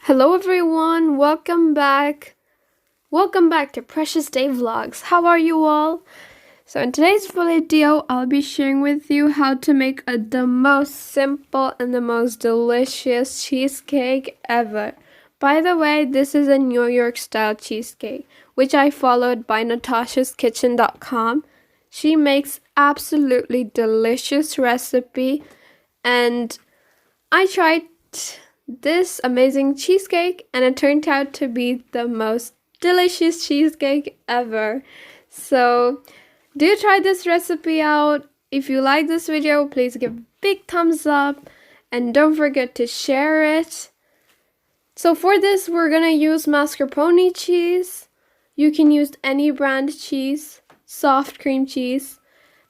Hello everyone, welcome back. Welcome back to Precious Day Vlogs. How are you all? So in today's video, I'll be sharing with you how to make the most simple and the most delicious cheesecake ever. By the way, this is a New York style cheesecake, which I followed by natashasskitchen.com. She makes absolutely delicious recipe, and I tried this amazing cheesecake and it turned out to be the most delicious cheesecake ever. So do try this recipe out. If you like this video, please give a big thumbs up and don't forget to share it. So for this, we're gonna use mascarpone cheese. You can use any brand cheese, soft cream cheese,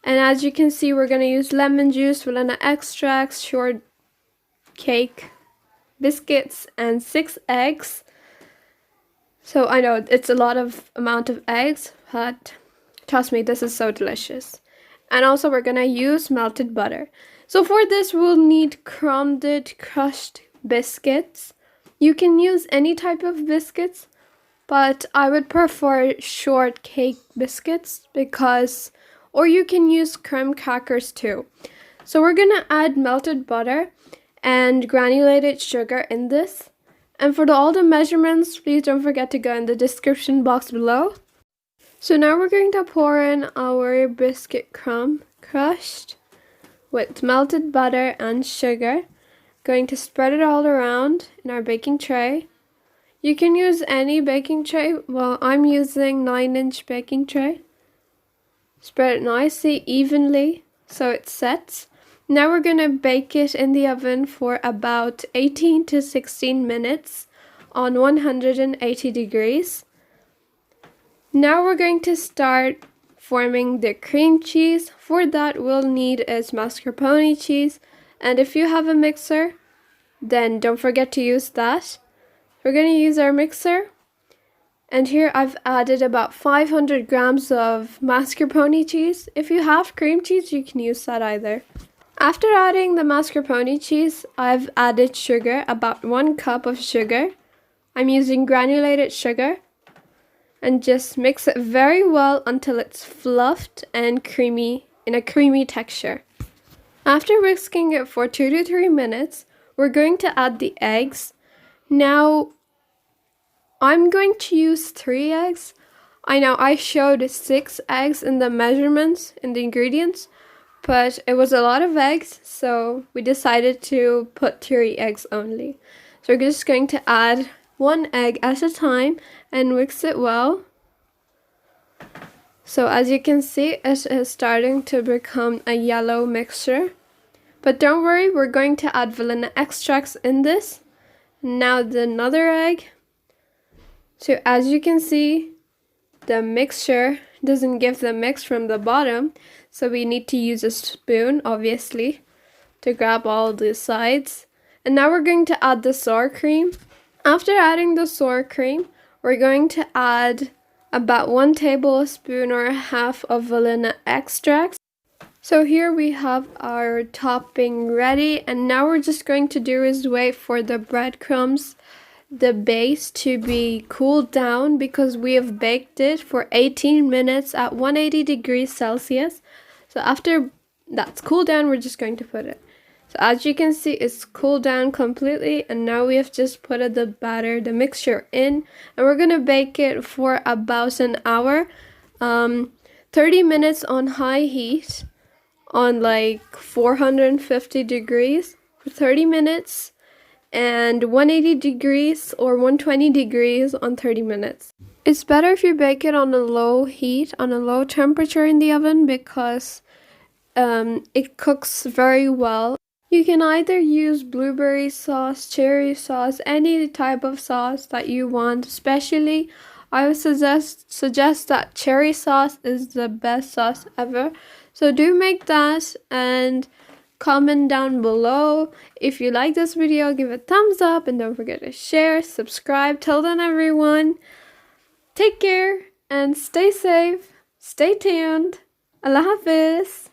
and as you can see, we're gonna use lemon juice, Vaillana extracts, shortcake, biscuits, and 6 eggs. So I know it's a lot of amount of eggs, but trust me, this is so delicious. And also we're gonna use melted butter. So for this, we'll need crushed biscuits. You can use any type of biscuits, but I would prefer shortcake biscuits or you can use crumb crackers too. So we're gonna add melted butter and granulated sugar in this. And for all the measurements, please don't forget to go in the description box below. So now we're going to pour in our biscuit crumb crushed with melted butter and sugar. Going to spread it all around in our baking tray. You can use any baking tray. Well, I'm using 9-inch baking tray. Spread it nicely, evenly, so it sets. Now we're going to bake it in the oven for about 18 to 16 minutes on 180 degrees. Now we're going to start forming the cream cheese. For that, we'll need is mascarpone cheese. And if you have a mixer, then don't forget to use that. We're going to use our mixer. And here I've added about 500 grams of mascarpone cheese. If you have cream cheese, you can use that either. After adding the mascarpone cheese, I've added sugar, about 1 cup of sugar. I'm using granulated sugar. And just mix it very well until it's fluffed and creamy, in a creamy texture. After whisking it for 2 to 3 minutes, we're going to add the eggs. Now, I'm going to use 3 eggs. I know I showed 6 eggs in the measurements, in the ingredients, but it was a lot of eggs, so we decided to put 3 eggs only. So we're just going to add 1 egg at a time and mix it well. So as you can see, it is starting to become a yellow mixture. But don't worry, we're going to add Vaillana extracts in this. Now another egg. So as you can see, the mixture doesn't give the mix from the bottom, so we need to use a spoon, obviously, to grab all the sides. And now we're going to add the sour cream. After adding the sour cream, we're going to add about 1 tablespoon or a half of Vaillana extracts. So here we have our topping ready, and now we're just going to do is wait for the breadcrumbs, the base, to be cooled down, because we have baked it for 18 minutes at 180 degrees Celsius. So after that's cooled down, we're just going to put it. So as you can see, it's cooled down completely, and now we have just put the batter, the mixture in, and we're going to bake it for about an hour, 30 minutes on high heat on like 450 degrees for 30 minutes. And 180 degrees or 120 degrees on 30 minutes. It's better if you bake it on a low heat, on a low temperature in the oven, because it cooks very well. You can either use blueberry sauce, cherry sauce, any type of sauce that you want. Especially, I would suggest that cherry sauce is the best sauce ever. So do make that, and comment down below. If you like this video, give it a thumbs up, and don't forget to share, subscribe. Till then, everyone, take care and stay safe. Stay tuned. Allah Hafiz.